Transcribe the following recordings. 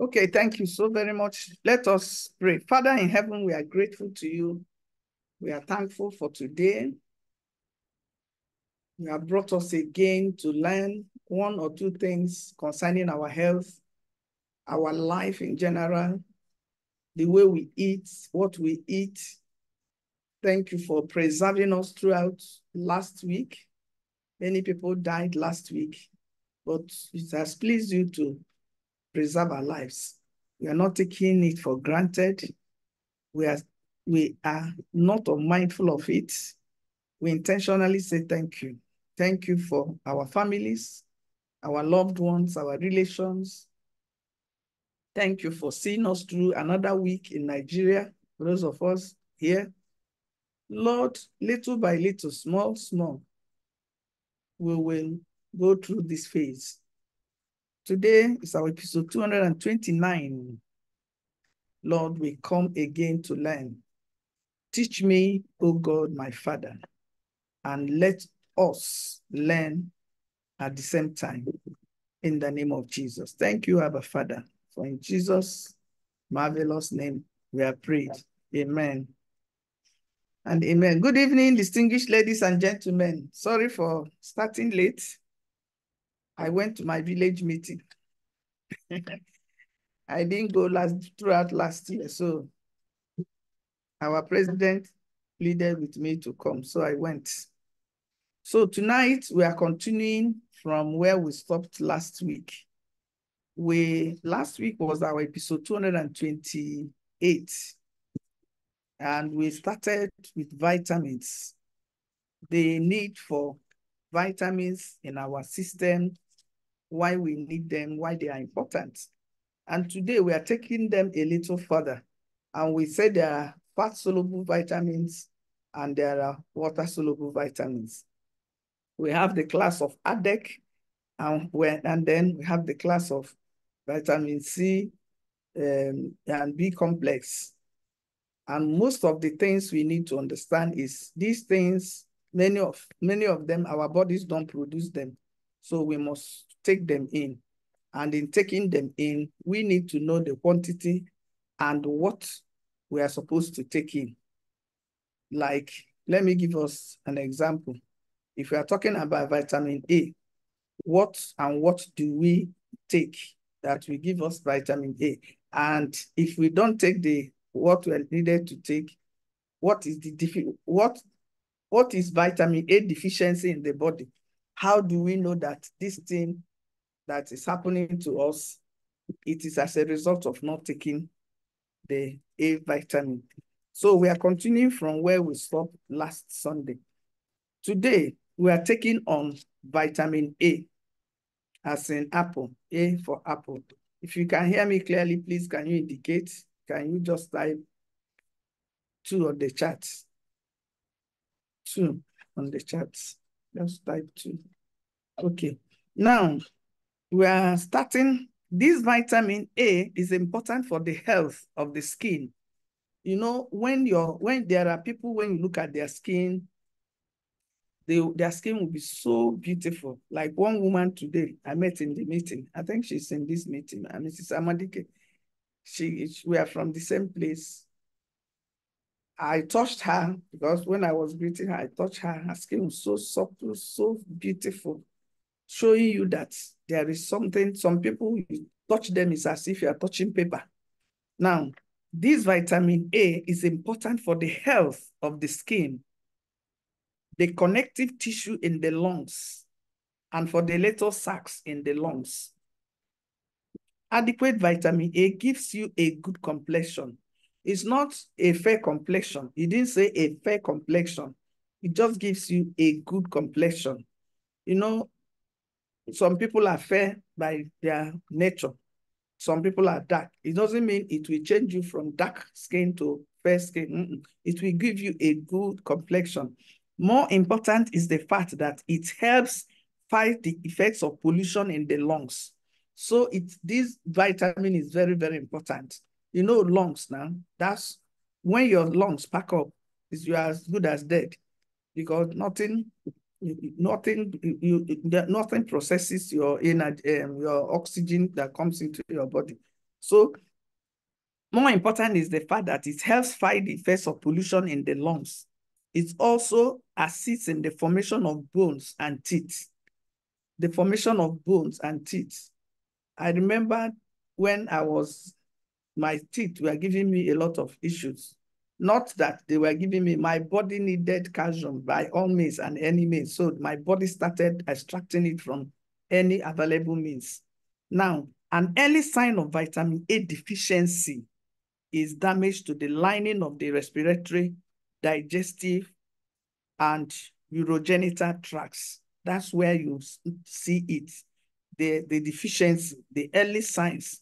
Okay, thank you so very much. Let us pray. Father in heaven, we are grateful to you. We are thankful for today. You have brought us again to learn one or two things concerning our health, our life in general, the way we eat, what we eat. Thank you for preserving us throughout last week. Many people died last week, but it has pleased you to preserve our lives. We are not taking it for granted. We are not unmindful of it. We intentionally say thank you. Thank you for our families, our loved ones, our relations. Thank you for seeing us through another week in Nigeria, for those of us here. Lord, little by little, small, we will go through this phase. Today is our episode 229. Lord, we come again to learn. Teach me, O God, my Father, and let us learn at the same time in the name of Jesus. Thank you, Abba Father, for in Jesus' marvelous name we are prayed. Amen. And amen. Good evening, distinguished ladies and gentlemen. Sorry for starting late. I went to my village meeting. I didn't go throughout last year, so our president pleaded with me to come, so I went. So tonight we are continuing from where we stopped last week. Last week was our episode 228, and we started with vitamins, the need for vitamins in our system, why we need them, why they are important. And today we are taking them a little further. And we said there are fat-soluble vitamins and there are water-soluble vitamins. We have the class of ADEC, and then we have the class of vitamin C and B complex. And most of the things we need to understand is these things, many of them, our bodies don't produce them. So we must take them in. And in taking them in, we need to know the quantity and what we are supposed to take in. Like, let me give us an example. If we are talking about vitamin A, what do we take that will give us vitamin A? And if we don't take what we are needed to take, what is vitamin A deficiency in the body? How do we know that this thing that is happening to us, it is as a result of not taking the A vitamin? So we are continuing from where we stopped last Sunday. Today, we are taking on vitamin A, as in apple, A for apple. If you can hear me clearly, please, can you indicate? Can you just type 2 on the chat? 2 on the chat. Just type 2. Okay. Now, we are starting. This vitamin A is important for the health of the skin. You know, when there are people, when you look at their skin, their skin will be so beautiful. Like one woman today I met in the meeting. I think she's in this meeting, Mrs. Amadike. We are from the same place. I touched her because when I was greeting her, I touched her. Her skin was so subtle, so beautiful, showing you that there is something. Some people, you touch them, it's as if you are touching paper. Now, this vitamin A is important for the health of the skin, the connective tissue in the lungs, and for the little sacs in the lungs. Adequate vitamin A gives you a good complexion. It's not a fair complexion. It didn't say a fair complexion. It just gives you a good complexion. You know, some people are fair by their nature. Some people are dark. It doesn't mean it will change you from dark skin to fair skin. It will give you a good complexion. More important is the fact that it helps fight the effects of pollution in the lungs. So this vitamin is very, very important. You know, lungs now, that's when your lungs pack up, you're as good as dead, because nothing processes your energy, your oxygen that comes into your body. So more important is the fact that it helps fight the effects of pollution in the lungs. It also assists in the formation of bones and teeth. The formation of bones and teeth. I remember when my teeth were giving me a lot of issues. Not that they were giving me, my body needed calcium by all means and any means. So my body started extracting it from any available means. Now, an early sign of vitamin A deficiency is damage to the lining of the respiratory, digestive, and urogenital tracts. That's where you see it, the deficiency, the early signs.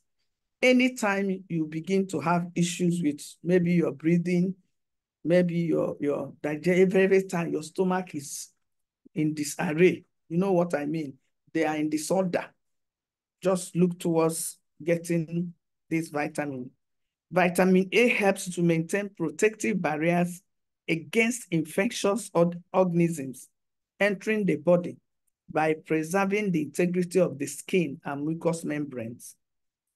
Anytime you begin to have issues with maybe your breathing, maybe your digestion, every time your stomach is in disarray, you know what I mean? They are in disorder. Just look towards getting this vitamin. Vitamin A helps to maintain protective barriers against infectious organisms entering the body by preserving the integrity of the skin and mucous membranes.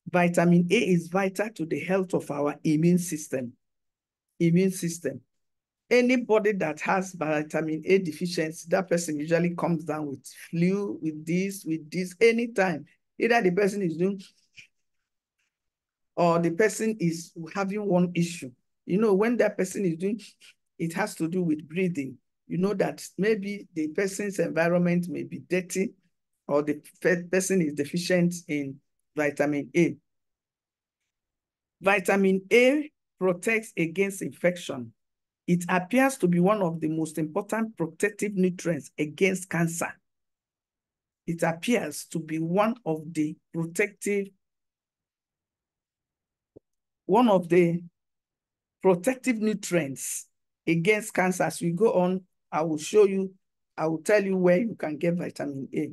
Vitamin A is vital to the health of our immune system. Anybody that has vitamin A deficiency, that person usually comes down with flu, with this, anytime. Either the person is doing or the person is having one issue. You know, when that person is doing, it has to do with breathing. You know that maybe the person's environment may be dirty or the person is deficient in vitamin A. Vitamin A protects against infection. It appears to be one of the most important protective nutrients against cancer. It appears to be one of the protective nutrients against cancer. As we go on, I will tell you where you can get vitamin A.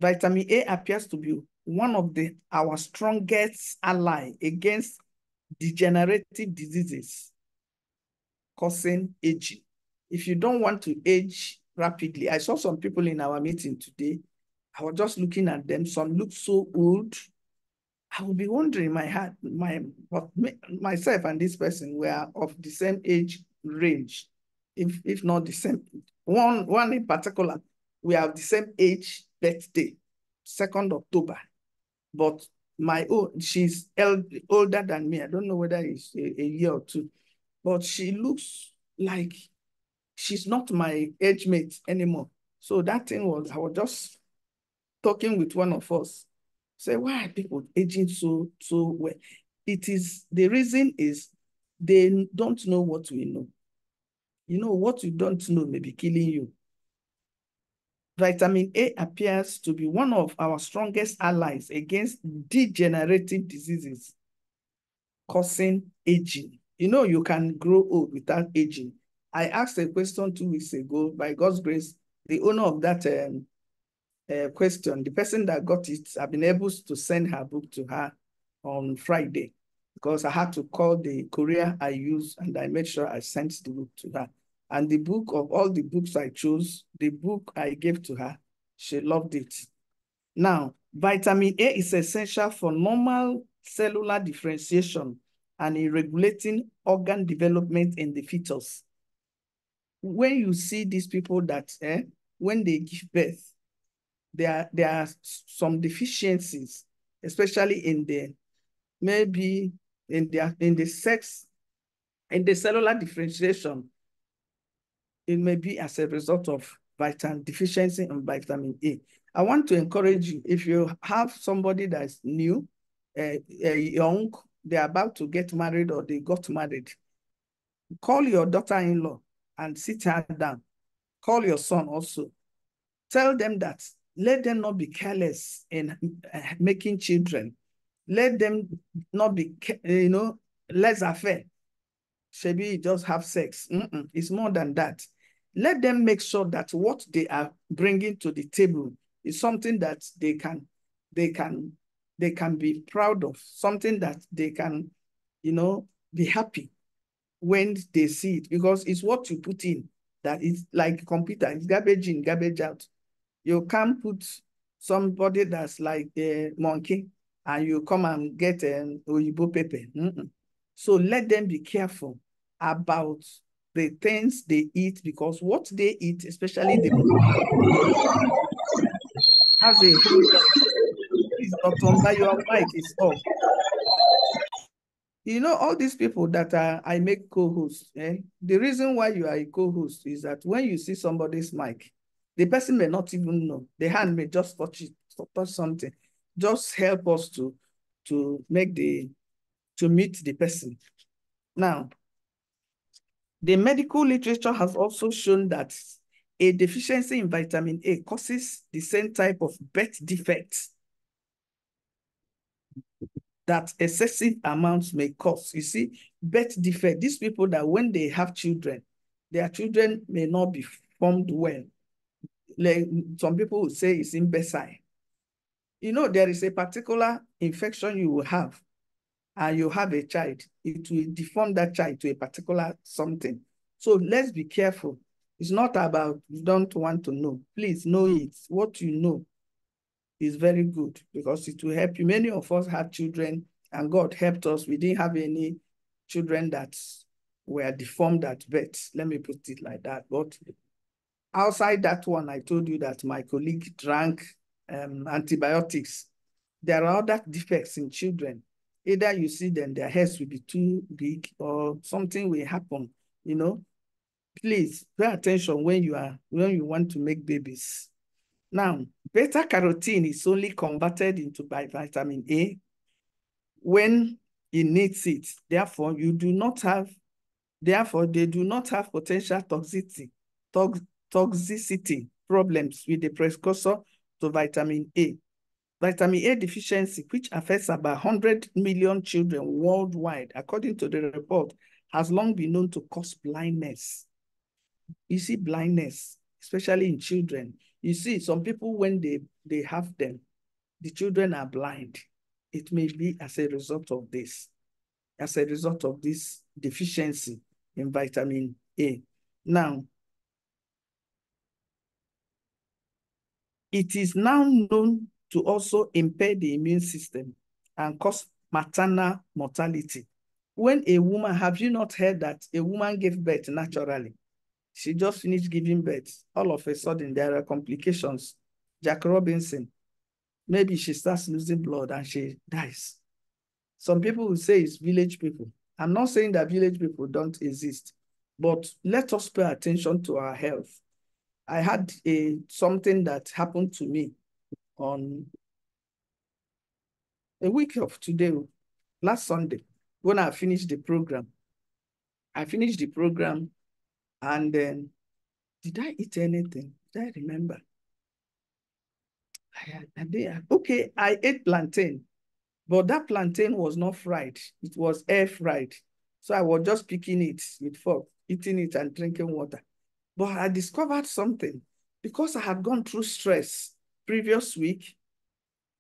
Vitamin A appears to be one of our strongest ally against degenerative diseases causing aging. If you don't want to age rapidly, I saw some people in our meeting today. I was just looking at them. Some look so old. I will be wondering myself and this person were of the same age range, if not the same. One in particular, we have the same age birthday, 2nd October. But she's older than me. I don't know whether it's a year or two, but she looks like she's not my age mate anymore. So that thing was, I was just talking with one of us, say, why are people aging so well? The reason is they don't know what we know. You know, what you don't know may be killing you. Vitamin A appears to be one of our strongest allies against degenerative diseases causing aging. You know, you can grow old without aging. I asked a question 2 weeks ago. By God's grace, the owner of that question, the person that got it, I've been able to send her book to her on Friday because I had to call the courier I use and I made sure I sent the book to her. And the book, of all the books I chose, the book I gave to her, she loved it. Now, vitamin A is essential for normal cellular differentiation and in regulating organ development in the fetus. When you see these people that when they give birth, there are some deficiencies, especially in the sex, in the cellular differentiation. It may be as a result of deficiency in vitamin A. I want to encourage you, if you have somebody that's new, young, they're about to get married or they got married, call your daughter-in-law and sit her down. Call your son also. Tell them that let them not be careless in making children. Let them not be, laissez-faire. Maybe just have sex. It's more than that. Let them make sure that what they are bringing to the table is something that they can be proud of, something that they can, be happy when they see it, because it's what you put in that is like a computer. It's garbage in, garbage out. You can't put somebody that's like a monkey. and you come and get Oyibo pepper. So let them be careful about the things they eat, because what they eat, especially the has a whole lot. Please, Dr. Mba, your mic is off. You know, all these people that I make co-hosts, the reason why you are a co-host is that when you see somebody's mic, the person may not even know. The hand may just touch it, touch something. Just help us to meet the person. Now, the medical literature has also shown that a deficiency in vitamin A causes the same type of birth defects that excessive amounts may cause. You see, birth defect, these people that when they have children, their children may not be formed well. Like some people would say it's imbecile. You know, there is a particular infection you will have, and you have a child, it will deform that child to a particular something. So let's be careful. It's not about you don't want to know. Please know it. What you know is very good, because it will help you. Many of us have children, and God helped us. We didn't have any children that were deformed at birth. Let me put it like that. But outside that one, I told you that my colleague drank antibiotics. There are other defects in children. Either you see them, their heads will be too big, or something will happen, you know. Please pay attention when you want to make babies. Now, beta carotene is only converted into by vitamin A when it needs it. Therefore, they do not have potential toxicity problems with the precursor to vitamin A. Vitamin A deficiency, which affects about 100 million children worldwide, according to the report, has long been known to cause blindness. You see, blindness, especially in children. You see, some people, when they have them, the children are blind. It may be as a result of this deficiency in vitamin A. Now, it is now known to also impair the immune system and cause maternal mortality. When a woman, have you not heard that a woman gave birth naturally? She just finished giving birth. All of a sudden, there are complications. Jack Robinson, maybe she starts losing blood and she dies. Some people will say it's village people. I'm not saying that village people don't exist, but let us pay attention to our health. I had something that happened to me on a week of today, last Sunday, when I finished the program. And then, did I eat anything? Did I remember? I ate plantain, but that plantain was not fried. It was air fried. So I was just picking it with fork, eating it and drinking water. But I discovered something, because I had gone through stress previous week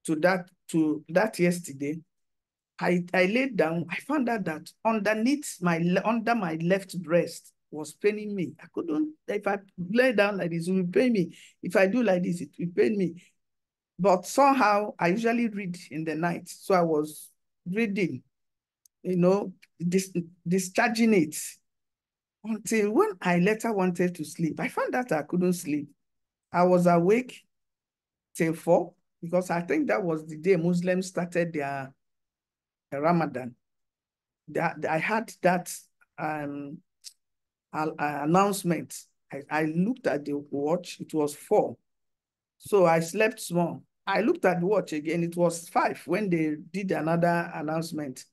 to that yesterday. I laid down. I found out that under my left breast was paining me. I couldn't, if I lay down like this, it will pain me. If I do like this, it will pain me. But somehow I usually read in the night. So I was reading, discharging it, until when I later wanted to sleep. I found that I couldn't sleep. I was awake till 4, because I think that was the day Muslims started their Ramadan. I had that announcement. I looked at the watch, it was 4. So I slept small. I looked at the watch again, it was 5 when they did another announcement.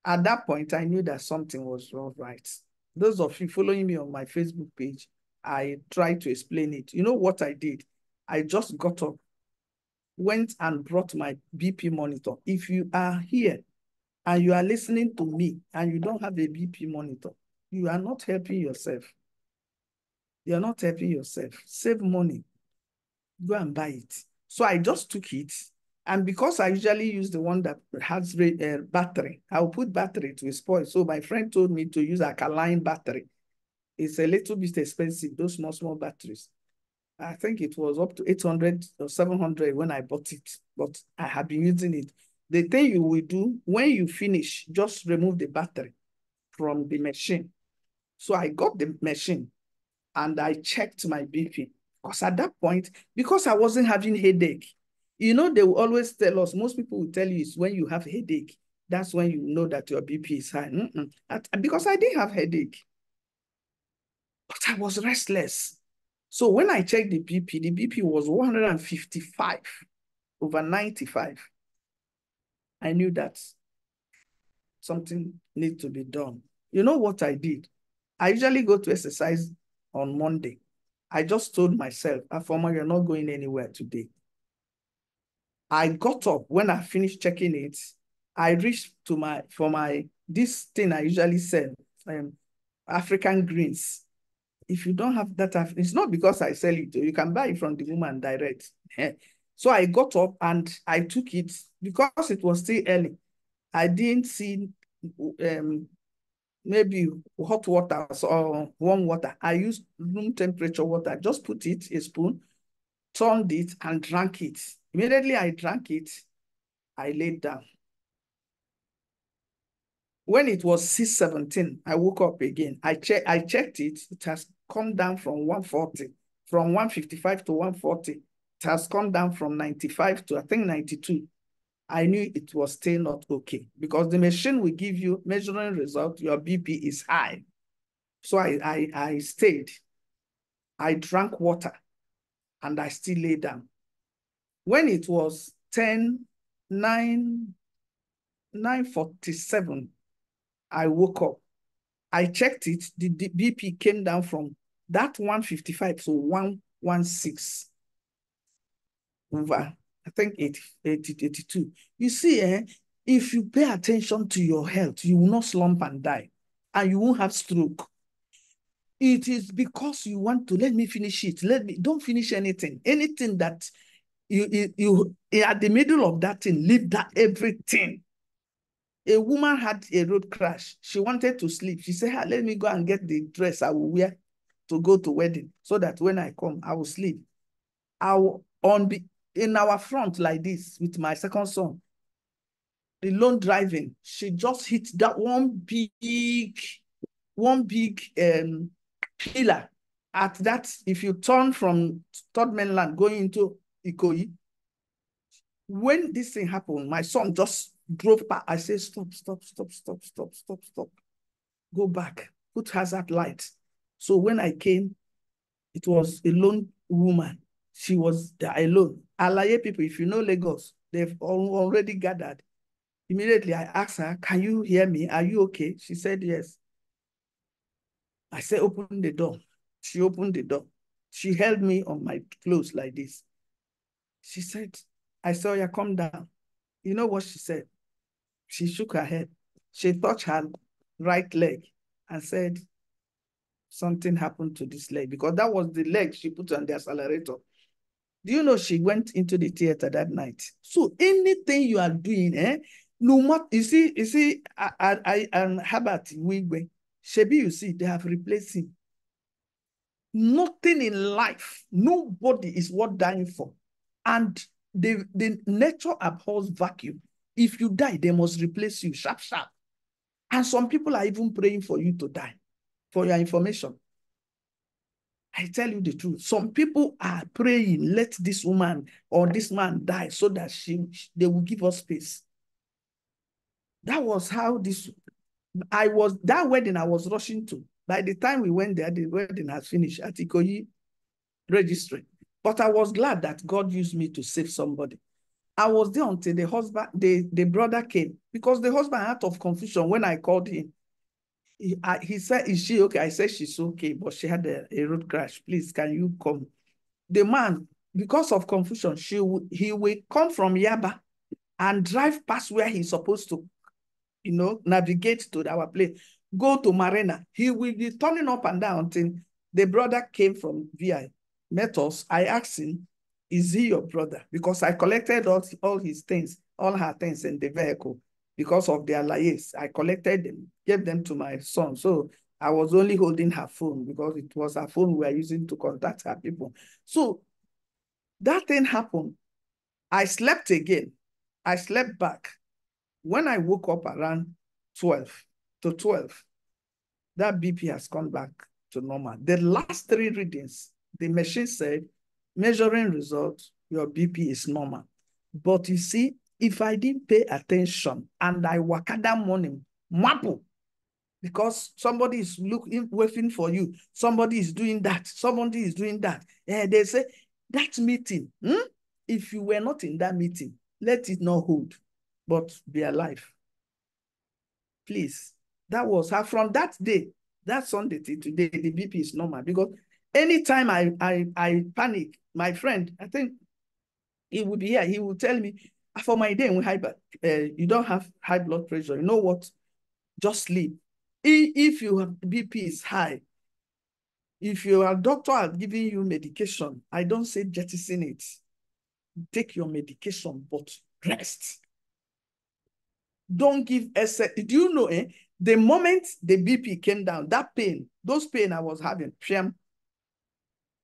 At that point, I knew that something was wrong, right? Those of you following me on my Facebook page, I tried to explain it. You know what I did? I just got up, went and brought my BP monitor. If you are here and you are listening to me and you don't have a BP monitor, you are not helping yourself. You are not helping yourself. Save money. Go and buy it. So I just took it. And because I usually use the one that has battery, I'll put battery to spoil. So my friend told me to use alkaline battery. It's a little bit expensive, those small batteries. I think it was up to 800 or 700 when I bought it, but I have been using it. The thing you will do when you finish, just remove the battery from the machine. So I got the machine and I checked my BP. Because at that point, because I wasn't having headache, you know, they will always tell us, most people will tell you it's when you have headache, that's when you know that your BP is high. Because I didn't have headache, but I was restless. So when I checked the BP was 155 over 95. I knew that something needs to be done. You know what I did? I usually go to exercise on Monday. I just told myself, Afoma, you're not going anywhere today. I got up. When I finished checking it, I reached to this thing I usually sell, African greens. If you don't have that, it's not because I sell it. You can buy it from the woman direct. So I got up and I took it because it was still early. I didn't see maybe hot water or warm water. I used room temperature water. Just put it, a spoon, turned it and drank it. Immediately I drank it, I laid down. When it was 6:17, I woke up again. I checked it. It has come down from 140, from 155 to 140. It has come down from 95 to, I think, 92. I knew it was still not okay because the machine will give you measuring result. Your BP is high. So I stayed. I drank water and I still lay down. When it was 9:47, I woke up. I checked it. The BP came down from that 155 to 116 over, I think, 82. You see, if you pay attention to your health, you will not slump and die, and you won't have stroke. It is because you want to, let me finish it. Don't finish anything. Anything that you at the middle of that thing, leave that everything. A woman had a road crash. She wanted to sleep. She said, let me go and get the dress I will wear to go to wedding so that when I come, I will sleep. In our front like this with my second son, alone driving, she just hit that one big pillar. At that, if you turn from Third Mainland going into Ikoyi, when this thing happened, my son just drove back. I said, stop. Go back, put hazard light. So when I came, it was a lone woman. She was there alone. Alaye people, if you know Lagos, they've already gathered. Immediately, I asked her, can you hear me? Are you okay? She said, yes. I said, open the door. She opened the door. She held me on my clothes like this. She said, I saw you, come down. You know what she said? She shook her head. She touched her right leg and said, something happened to this leg, because that was the leg she put on the accelerator. Do you know she went into the theater that night? So anything you are doing, no matter, you see, I and Herbert Wigwe, Shebi, you see, they have replaced him. Nothing in life, nobody is worth dying for. And the nature abhors vacuum. If you die, they must replace you sharp. And some people are even praying for you to die, for your information. I tell you the truth. Some people are praying, let this woman or this man die so that they will give us space. That was how that wedding I was rushing to. By the time we went there, the wedding has finished at Ikoyi registry. But I was glad that God used me to save somebody. I was there until the brother came, because the husband, out of confusion, when I called him, he said, is she okay? I said, she's okay, but she had a road crash. Please, can you come? The man, because of confusion, he will come from Yaba and drive past where he's supposed to, navigate to our place, go to Marina. He will be turning up and down until the brother came from VI, met us. I asked him, is he your brother? Because I collected all his things, all her things in the vehicle because of their liaise. I collected them, gave them to my son. So I was only holding her phone because it was her phone we were using to contact her people. So that thing happened. I slept again. I slept back. when I woke up around 12 to 12, that BP has come back to normal. The last 3 readings, the machine said, measuring results, your BP is normal. But you see, if I didn't pay attention and I waka that morning, mapu, because somebody is waiting for you, somebody is doing that, somebody is doing that. They say, that meeting, if you were not in that meeting, let it not hold, but be alive. Please. That was how from that day, that Sunday till today, the BP is normal. Because anytime I panic, my friend, I think he will be here, he will tell me, for my day, you don't have high blood pressure. You know what? Just sleep. If your BP is high, if your doctor are giving you medication, I don't say jettison it. Take your medication, but rest. Don't give excess. Do you know, the moment the BP came down, that pain, those pain I was having,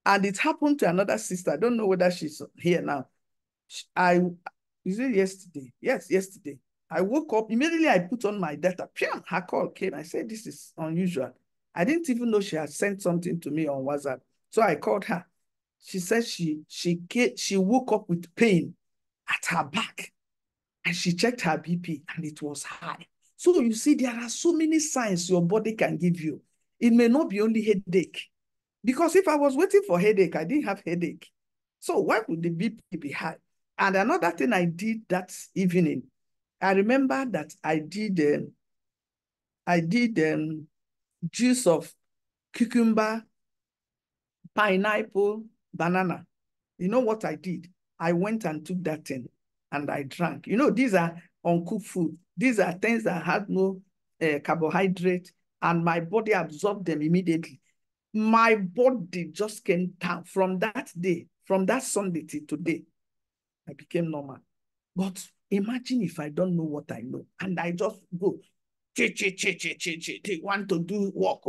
and it happened to another sister. I don't know whether she's here now. Is it yesterday? Yes, yesterday. I woke up, immediately I put on my data. Her call came. I said, this is unusual. I didn't even know she had sent something to me on WhatsApp. So I called her. She said she woke up with pain at her back. And she checked her BP and it was high. So you see, there are so many signs your body can give you. It may not be only headache. Because if I was waiting for headache, I didn't have headache. So why would the BP be high? And another thing I did that evening, I remember that I did juice of cucumber, pineapple, banana. You know what I did? I went and took that thing and I drank. You know, these are uncooked food. These are things that had no carbohydrate, and my body absorbed them immediately. My body just came down from that day, from that Sunday till today. I became normal. But imagine if I don't know what I know and I just go, want to do work,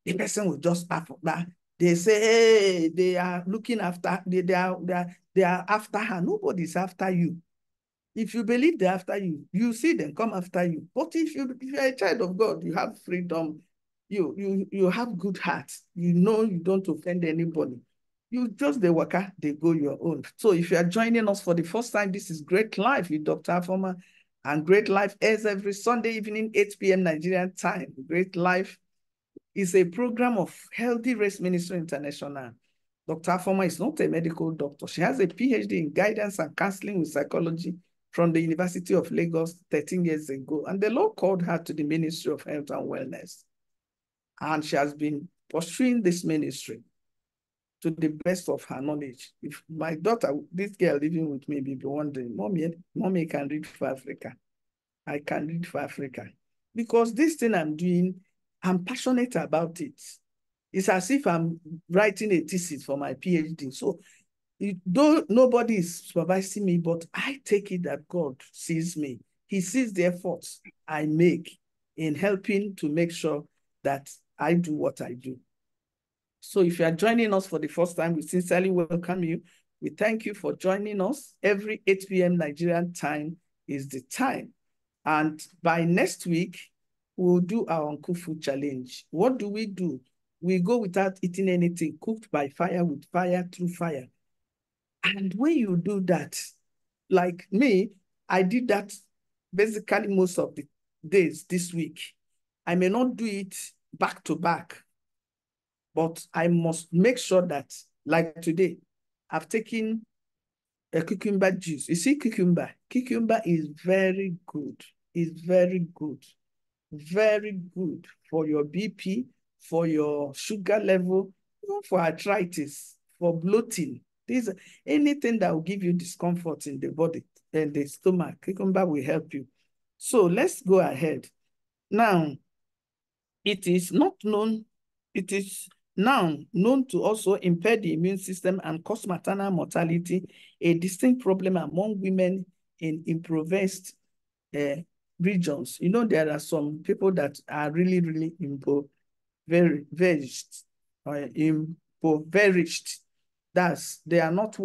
the person will just that. They say, hey, they are looking after, they are after her. Nobody's after you. If you believe they're after you, you see them come after you. But if you're a child of God, you have freedom, you have good heart, you know you don't offend anybody. You just the worker, they go your own. So if you are joining us for the first time, this is Great Life with Dr. Afoma, and Great Life airs every Sunday evening, 8 p.m. Nigerian time. Great Life is a program of Healthy Race Ministry International. Dr. Afoma is not a medical doctor. She has a PhD in guidance and counseling with psychology from the University of Lagos 13 years ago. And the Lord called her to the Ministry of Health and Wellness. And she has been pursuing this ministry to the best of her knowledge. If my daughter, this girl living with me, be wondering, mommy can read for Africa. I can read for Africa. Because this thing I'm doing, I'm passionate about it. It's as if I'm writing a thesis for my PhD. So though nobody is supervising me, but I take it that God sees me. He sees the efforts I make in helping to make sure that I do what I do. So if you are joining us for the first time, we sincerely welcome you. We thank you for joining us. Every 8 p.m. Nigerian time is the time. And by next week, we'll do our uncooked food challenge. What do? We go without eating anything, cooked by fire, with fire, through fire. And when you do that, like me, I did that basically most of the days this week. I may not do it back to back, but I must make sure that, like today, I've taken a cucumber juice. You see cucumber? Cucumber is very good. It's very good. Very good for your BP, for your sugar level, even for arthritis, for bloating. These are anything that will give you discomfort in the body and the stomach. Cucumber will help you. So let's go ahead. Now, it is now known to also impair the immune system and cause maternal mortality, a distinct problem among women in impoverished regions. You know, there are some people that are really, really impoverished. They are not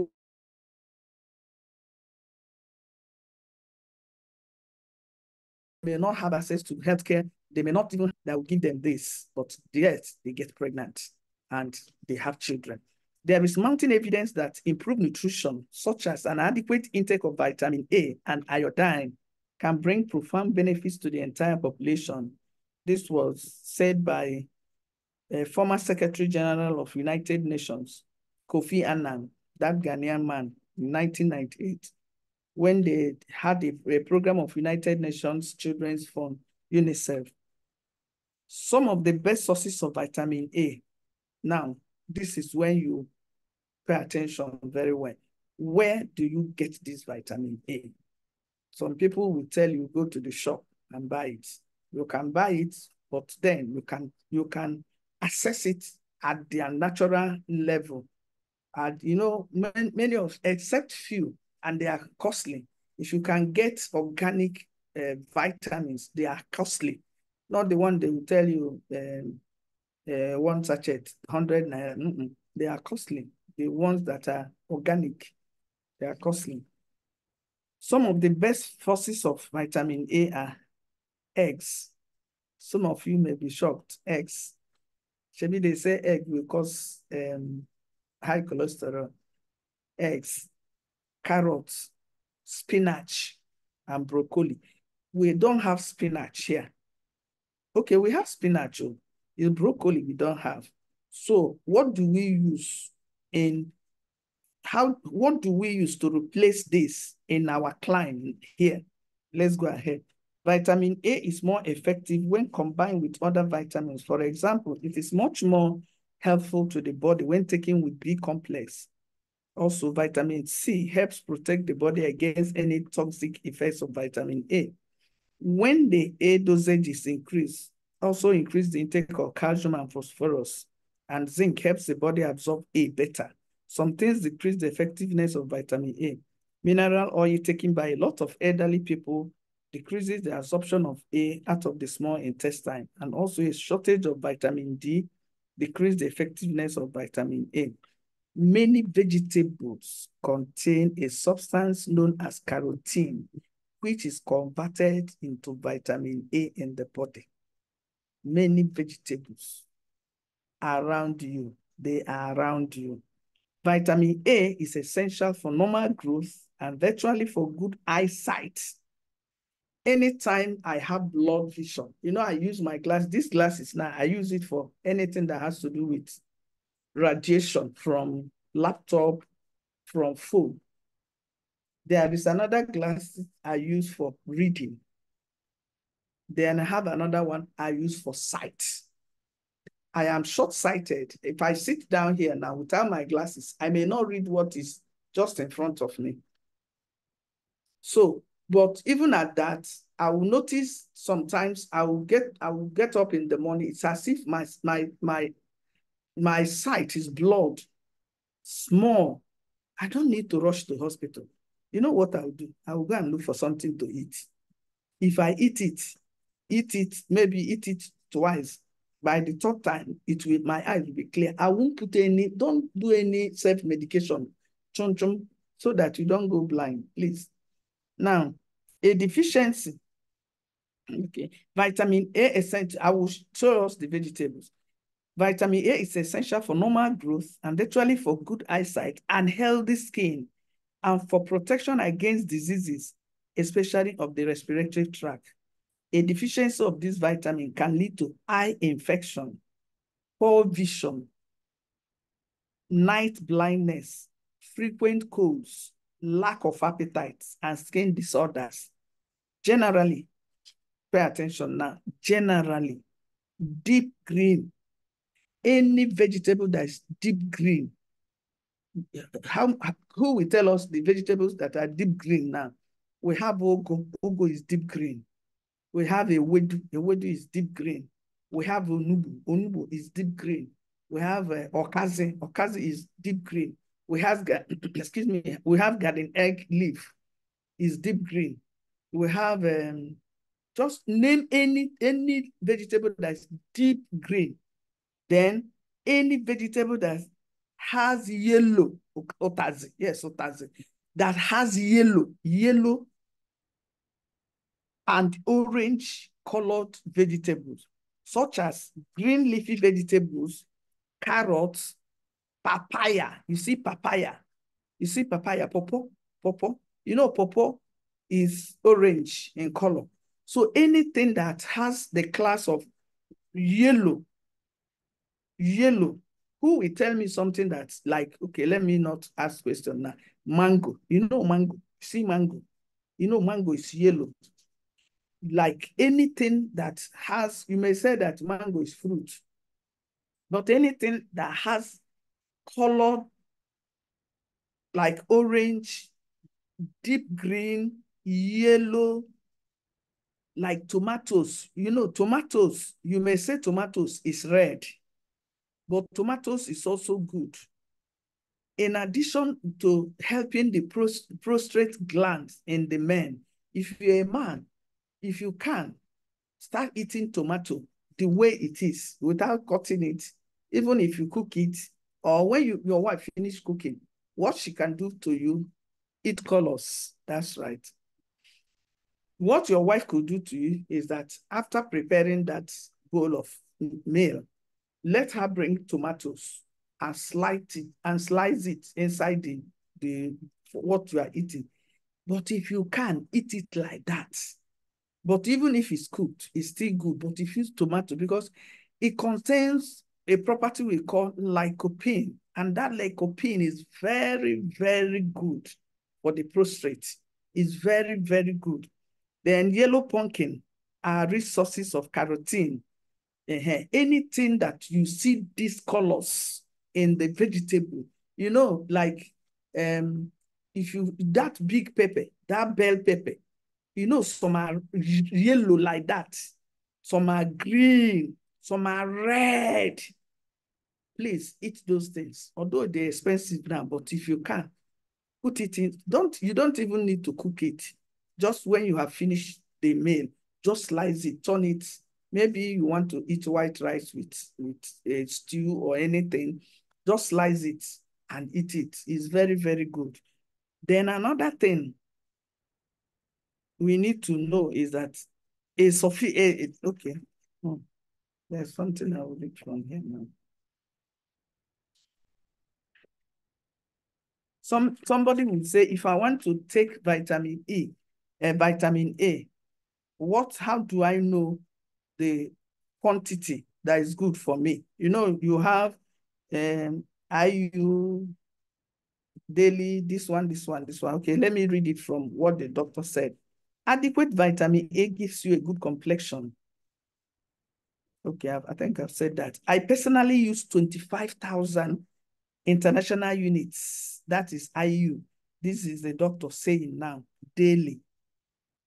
may not have access to healthcare. They may not even, that will give them this, but yet they get pregnant and they have children. There is mounting evidence that improved nutrition, such as an adequate intake of vitamin A and iodine, can bring profound benefits to the entire population. This was said by a former Secretary General of United Nations, Kofi Annan, that Ghanaian man, in 1998, when they had a program of United Nations Children's Fund, UNICEF. Some of the best sources of vitamin A. Now, this is when you pay attention very well. Where do you get this vitamin A? Some people will tell you, go to the shop and buy it. You can buy it, but then you can assess it at their natural level. And you know, many of, except few, and they are costly. If you can get organic vitamins, they are costly. Not the one they will tell you one sachet, 100 naira. They are costly. The ones that are organic, they are costly. Some of the best sources of vitamin A are eggs. Some of you may be shocked. Eggs. Maybe they say egg will cause high cholesterol. Eggs, carrots, spinach, and broccoli. We don't have spinach here. Okay, we have spinach. It's broccoli we don't have. So what do we use what do we use to replace this in our climate here? Let's go ahead. Vitamin A is more effective when combined with other vitamins. For example, it is much more helpful to the body when taken with B complex. Also, vitamin C helps protect the body against any toxic effects of vitamin A. When the A dosage is increased, also increase the intake of calcium and phosphorus, and zinc helps the body absorb A better. Some things decrease the effectiveness of vitamin A. Mineral oil taken by a lot of elderly people decreases the absorption of A out of the small intestine, and also a shortage of vitamin D decreases the effectiveness of vitamin A. Many vegetables contain a substance known as carotene, which is converted into vitamin A in the body. Many vegetables are around you. They are around you. Vitamin A is essential for normal growth and virtually for good eyesight. Anytime I have blurred vision, you know, I use my glass. This glasses now, I use it for anything that has to do with radiation from laptop, from phone. There is another glass I use for reading. Then I have another one I use for sight. I am short-sighted. If I sit down here now without my glasses, I may not read what is just in front of me. So, but even at that, I will notice sometimes I will get up in the morning. It's as if my sight is blurred, small. I don't need to rush to the hospital. You know what I'll do? I will go and look for something to eat. If I eat it, maybe eat it twice. By the third time, my eyes will be clear. I won't don't do any self-medication, so that you don't go blind, please. Now, a deficiency. Okay, vitamin A essential. I will show us the vegetables. Vitamin A is essential for normal growth and actually for good eyesight and healthy skin, and for protection against diseases, especially of the respiratory tract. A deficiency of this vitamin can lead to eye infection, poor vision, night blindness, frequent colds, lack of appetite, and skin disorders. Generally, pay attention now, generally, deep green, any vegetable that is deep green. Who will tell us the vegetables that are deep green now? We have ugu. Ugu is deep green. We have ewedu. Ewedu is deep green. We have onubu. Onubu is deep green. We have okazi. Okazi is deep green. We have excuse me. We have garden egg leaf is deep green. We have just name any vegetable that's deep green. Then any vegetable that has yellow, otazi, yes, otazi, that has yellow and orange colored vegetables, such as green leafy vegetables, carrots, papaya. You see papaya. You see papaya, pawpaw, pawpaw. You know, pawpaw is orange in color. So anything that has the class of yellow, who will tell me something that's like, okay, let me not ask question now. Mango, you know mango, see mango. You know mango is yellow. Like anything that has, you may say that mango is fruit, but anything that has color like orange, deep green, yellow, like tomatoes. You know, tomatoes, you may say tomatoes is red, but tomatoes is also good. In addition to helping the prostate glands in the men, if you're a man, if you can, start eating tomato the way it is without cutting it, even if you cook it, or when your wife finish cooking, what she can do to you, eat colors. That's right. What your wife could do to you is that after preparing that bowl of meal, let her bring tomatoes and slice it inside the what you are eating. But if you can, eat it like that. But even if it's cooked, it's still good. But if it's tomato, because it contains a property we call lycopene. And that lycopene is very, very good for the prostate. It's very, very good. Then yellow pumpkin are rich sources of carotene. Anything that you see these colors in the vegetable, you know, like if you, that big pepper, that bell pepper, you know, some are yellow like that, some are green, some are red. Please eat those things, although they're expensive now, but if you can, put it in. You don't even need to cook it. Just when you have finished the meal, just slice it, turn it. Maybe you want to eat white rice with a stew or anything, just slice it and eat it. It's very, very good. Then another thing we need to know is that okay. There's something I will read from here now. Somebody will say, if I want to take vitamin vitamin A, how do I know the quantity that is good for me? You know, you have IU daily, this one. Okay, let me read it from what the doctor said. Adequate vitamin A gives you a good complexion. Okay, I think I've said that. I personally use 25,000 international units. That is IU. This is the doctor saying now, daily.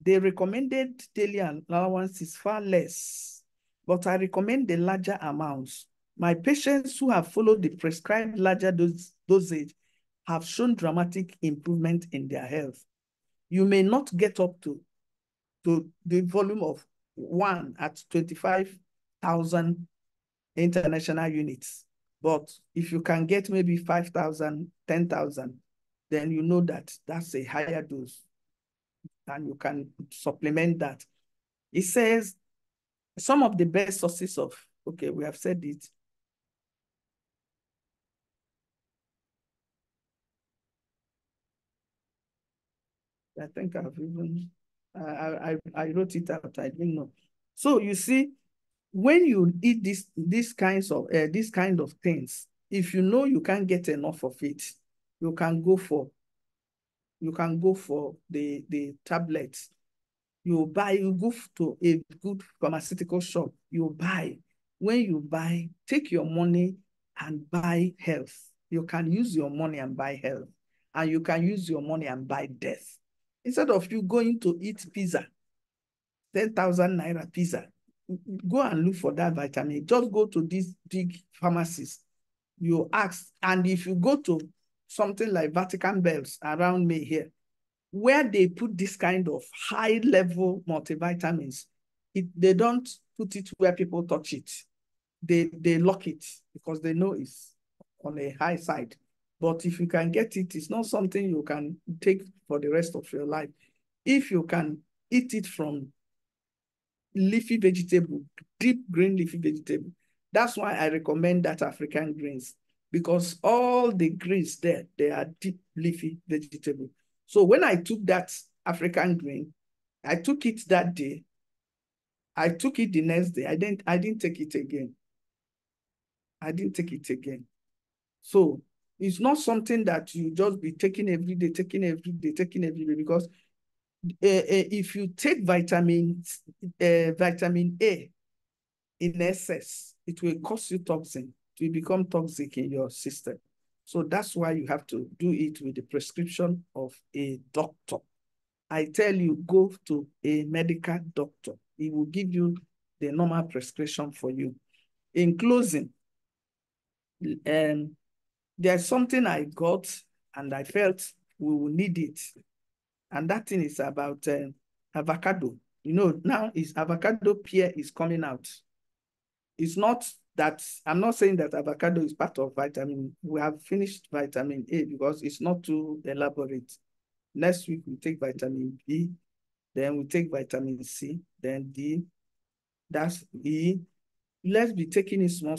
The recommended daily allowance is far less, but I recommend the larger amounts. My patients who have followed the prescribed larger dosage have shown dramatic improvement in their health. You may not get up to the volume of 1 at 25,000 international units, but if you can get maybe 5,000, 10,000, then you know that that's a higher dose, and you can supplement that. It says some of the best sources of, okay, we have said it. I think I've even, I wrote it out, I didn't know. So you see, when you eat these kind of things, if you know you can't get enough of it, you can go for the tablets. You go to a good pharmaceutical shop, you buy. When you buy, take your money and buy health. You can use your money and buy health, and you can use your money and buy death. Instead of you going to eat pizza, 10,000 naira pizza, go and look for that vitamin. Just go to these big pharmacies. You ask, and if you go to something like Vatican Bells around me here, where they put this kind of high-level multivitamins, they don't put it where people touch it. They lock it because they know it's on a high side. But if you can get it, it's not something you can take for the rest of your life. If you can eat it from leafy vegetable, deep green leafy vegetable. That's why I recommend that African greens, because all the greens there, they are deep leafy vegetable. So when I took that African green, I took it that day. I took it the next day. I didn't take it again. I didn't take it again. So it's not something that you just be taking every day, because if you take vitamin A in excess, it will cause you toxin. It will become toxic in your system. So that's why you have to do it with the prescription of a doctor. I tell you, go to a medical doctor. He will give you the normal prescription for you. In closing, there's something I got and I felt we will need it. And that thing is about avocado. You know, now is avocado pear is coming out. It's not that, I'm not saying that avocado is part of vitamin. We have finished vitamin A because it's not too elaborate. Next week, we take vitamin B, then we take vitamin C, then D, that's E. Let's be taking it small.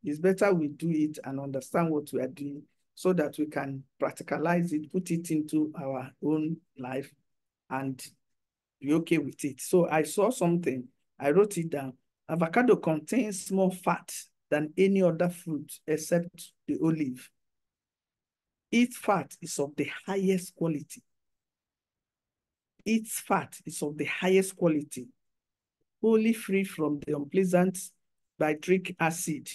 It's better we do it and understand what we are doing so that we can practicalize it, put it into our own life and be okay with it. So I saw something, I wrote it down. Avocado contains more fat than any other fruit except the olive. Its fat is of the highest quality. Its fat is of the highest quality, wholly free from the unpleasant citric acid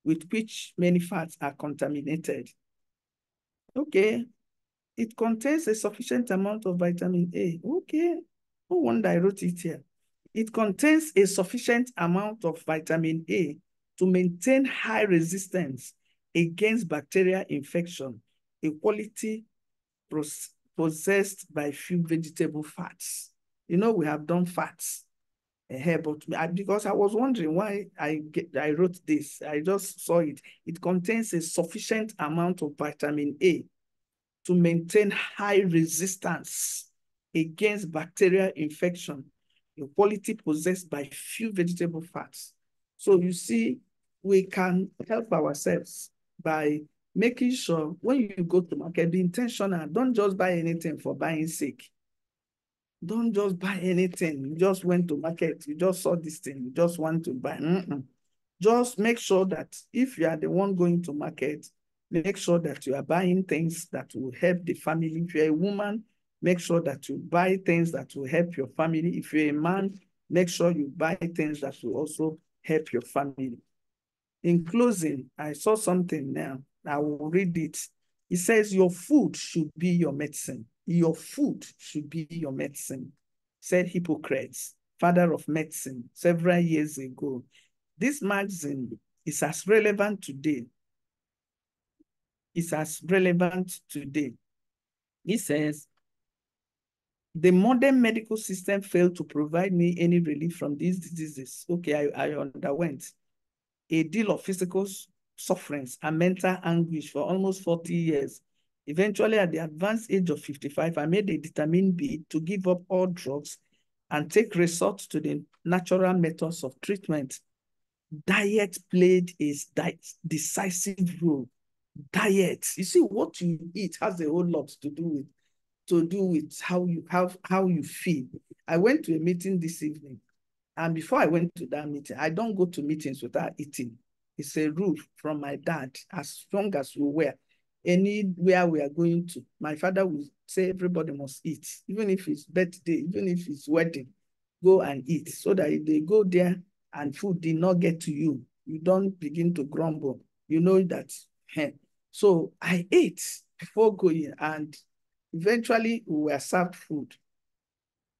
with which many fats are contaminated. Okay, it contains a sufficient amount of vitamin A. Okay, no wonder I wrote it here. It contains a sufficient amount of vitamin A to maintain high resistance against bacterial infection, a quality possessed by few vegetable fats. You know, we have done fats. But because I was wondering why I wrote this, I just saw it. It contains a sufficient amount of vitamin A to maintain high resistance against bacterial infection, a quality possessed by few vegetable fats. So you see, we can help ourselves by making sure when you go to market, be intentional. Don't just buy anything for buying sake. Don't just buy anything. You just went to market. You just saw this thing. You just want to buy. Just make sure that if you are the one going to market, make sure that you are buying things that will help the family. If you're a woman, make sure that you buy things that will help your family. If you're a man, make sure you buy things that will also help your family. In closing, I saw something now. I will read it. It says, your food should be your medicine. Your food should be your medicine, said Hippocrates, father of medicine, several years ago. This magazine is as relevant today. It's as relevant today. It says, the modern medical system failed to provide me any relief from these diseases. Okay, I underwent a deal of physical sufferings and mental anguish for almost 40 years. Eventually, at the advanced age of 55, I made a determined bid to give up all drugs and take resort to the natural methods of treatment. Diet played a decisive role. Diet, you see, what you eat has a whole lot to do with how you feel. I went to a meeting this evening, and before I went to that meeting, I don't go to meetings without eating. It's a rule from my dad. As long as we were, anywhere we are going to, my father will say everybody must eat, even if it's birthday, even if it's wedding, go and eat, so that if they go there and food did not get to you, you don't begin to grumble. You know that. So I ate before going, and eventually we were served food,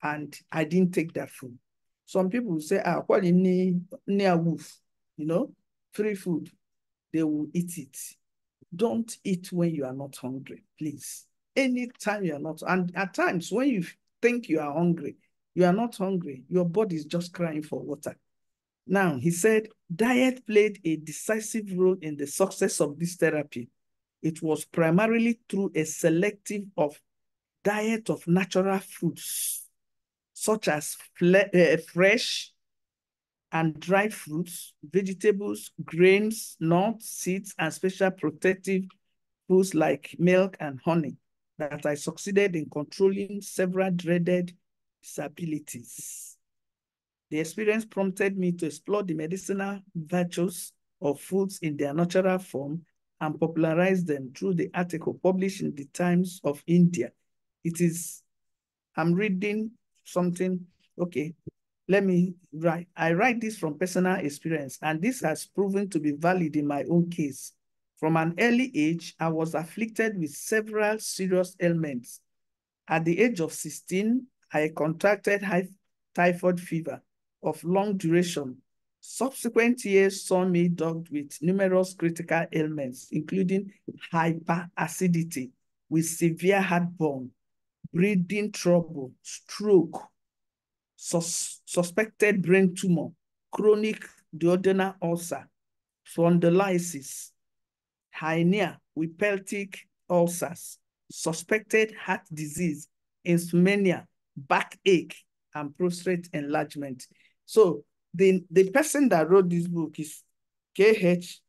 and I didn't take that food. Some people say, what you need near wolf, free food, they will eat it. Don't eat when you are not hungry, please. Anytime you are not, and at times when you think you are hungry, you are not hungry, your body is just crying for water. Now, he said, diet played a decisive role in the success of this therapy. It was primarily through a selective diet of natural foods such as fresh and dry fruits, vegetables, grains, nuts, seeds, and special protective foods like milk and honey, that I succeeded in controlling several dreaded disabilities. The experience prompted me to explore the medicinal virtues of foods in their natural form and popularize them through the article published in the Times of India. I'm reading something, okay, let me write. I write this from personal experience, and this has proven to be valid in my own case. From an early age, I was afflicted with several serious ailments. At the age of 16, I contracted typhoid fever of long duration. Subsequent years saw me dogged with numerous critical ailments, including hyperacidity with severe heartburn, breathing trouble, stroke, suspected brain tumor, chronic duodenal ulcer, spondylosis, hernia with pelvic ulcers, suspected heart disease, insomnia, backache, and prostate enlargement. So the person that wrote this book is K.H.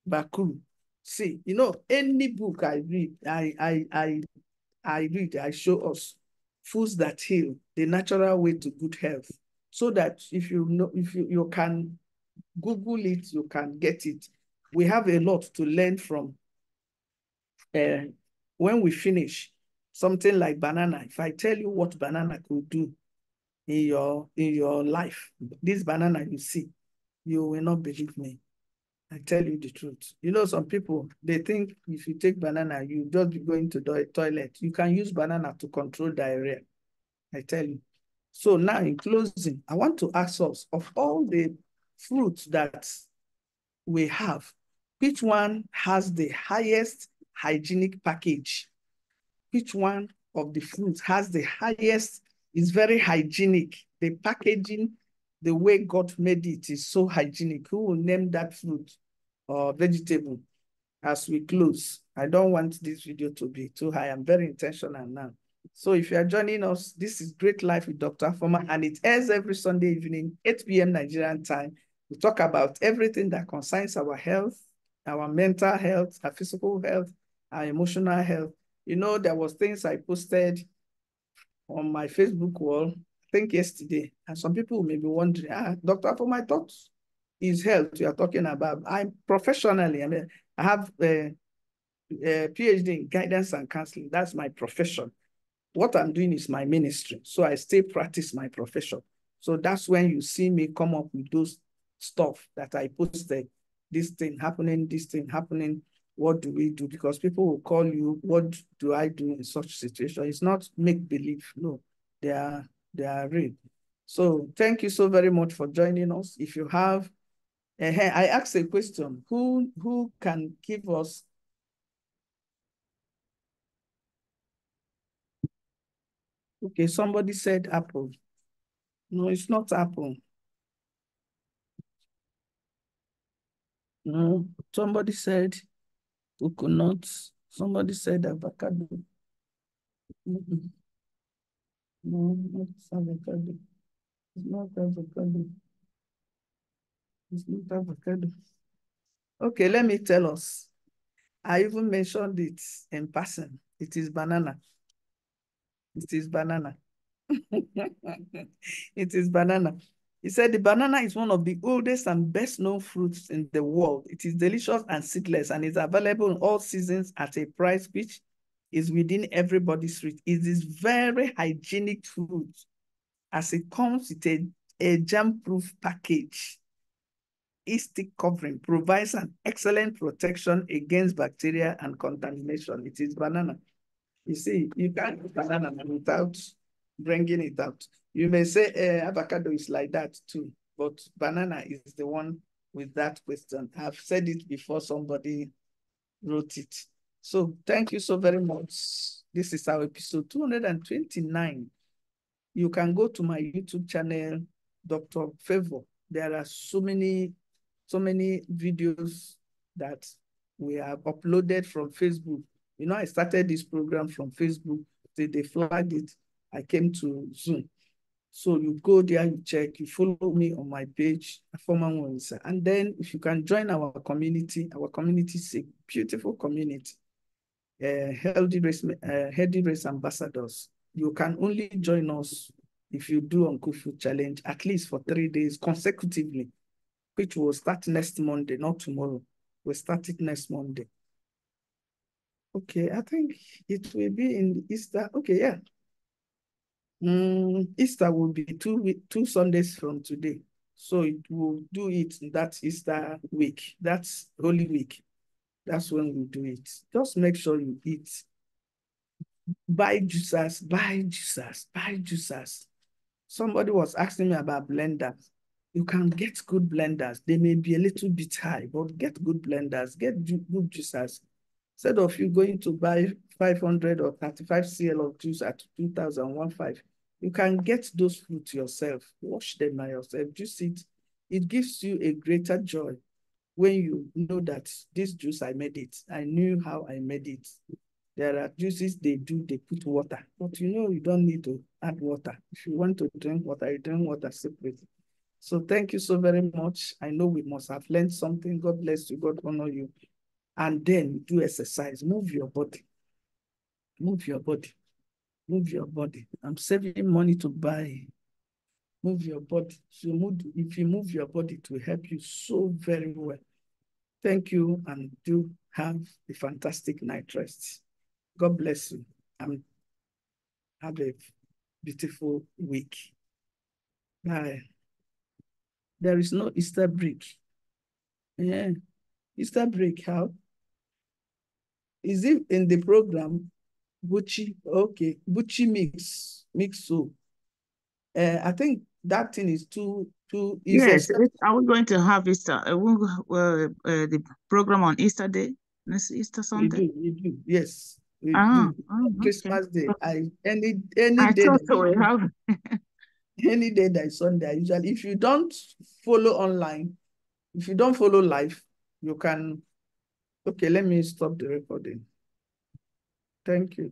Bakuru. See, you know, any book I read, I show us foods that heal, the natural way to good health. So that if you know, if you can Google it, you can get it. We have a lot to learn from when we finish something like banana. If I tell you what banana could do in your life, this banana you see, you will not believe me. I tell you the truth. You know, some people, they think if you take banana, you just be going to the toilet. You can use banana to control diarrhea. I tell you. So now in closing, I want to ask us, of all the fruits that we have, which one has the highest hygienic package? Which one of the fruits has the highest, is very hygienic? The packaging, the way God made it is so hygienic. Who will name that fruit or vegetable as we close? I don't want this video to be too high. I'm very intentional now. So if you are joining us, this is Great Life with Dr. Afoma, and it airs every Sunday evening, 8 p.m. Nigerian time. We talk about everything that concerns our health, our mental health, our physical health, our emotional health. You know, there was things I posted on my Facebook wall, I think yesterday, and some people may be wondering, Dr. Afoma, I thought is health you are talking about. I'm professionally, I have a PhD in guidance and counseling. That's my profession. What I'm doing is my ministry. So I still practice my profession. So that's when you see me come up with those stuff that I posted. This thing happening, this thing happening. What do we do? Because people will call you, what do I do in such situation? It's not make believe. No, they are real. So thank you so very much for joining us. If you have, I asked a question, who can give us Okay, somebody said apple. No, it's not apple. No, somebody said coconut. Somebody said avocado. No, not avocado. It's not avocado. It's not avocado. Okay, let me tell us. I even mentioned it in passing. It is banana. It is banana. It is banana. He said the banana is one of the oldest and best known fruits in the world. It is delicious and seedless and is available in all seasons at a price which is within everybody's reach. It is very hygienic food as it comes with a germ-proof package. Its thick covering provides an excellent protection against bacteria and contamination. It is banana. You see, you can't eat banana without bringing it out. You may say avocado is like that too, but banana is the one with that question. I've said it before somebody wrote it. So thank you so very much. This is our episode 229. You can go to my YouTube channel, Dr.Favour. There are so many videos that we have uploaded from Facebook. You know, I started this program from Facebook. They flagged it. I came to Zoom. So you go there, you check, you follow me on my page, Afoma ones. And then if you can join our community is a beautiful community. Healthy race ambassadors. You can only join us if you do Uncle Food Challenge at least for 3 days consecutively, which will start next Monday, not tomorrow. We'll start it next Monday. Okay, I think it will be in Easter. Okay, yeah. Easter will be 2 Sundays from today. So it will do it that Easter week. That's Holy Week. That's when we do it. Just make sure you eat. Buy juicers, buy juicers, buy juicers. Somebody was asking me about blenders. You can get good blenders. They may be a little bit high, but get good blenders, get good juicers. Instead of you going to buy 500 or 35 cl of juice at 2,015, you can get those fruits yourself. Wash them by yourself, juice it. It gives you a greater joy when you know that this juice, I made it. I knew how I made it. There are juices they put water, but you don't need to add water. If you want to drink water, you drink water separately. So thank you so very much. I know we must have learned something. God bless you. God honor you. And then do exercise. Move your body. Move your body. Move your body. I'm saving money to buy. Move your body. So if you move your body, it will help you so very well. Thank you, and do have a fantastic night rest. God bless you, and have a beautiful week. Bye. There is no Easter break. Yeah. Easter break, how? Is it in the program? Buchi, okay. Buchi mix soup. I think that thing is Yes, are we going to have Easter? The program on Easter Day, next Easter Sunday? We do. Yes, we do. Christmas Okay. Day. Any I day thought that so. We have. any day that is Sunday, I usually, if you don't follow online, if you don't follow live, you can. Okay, let me stop the recording. Thank you.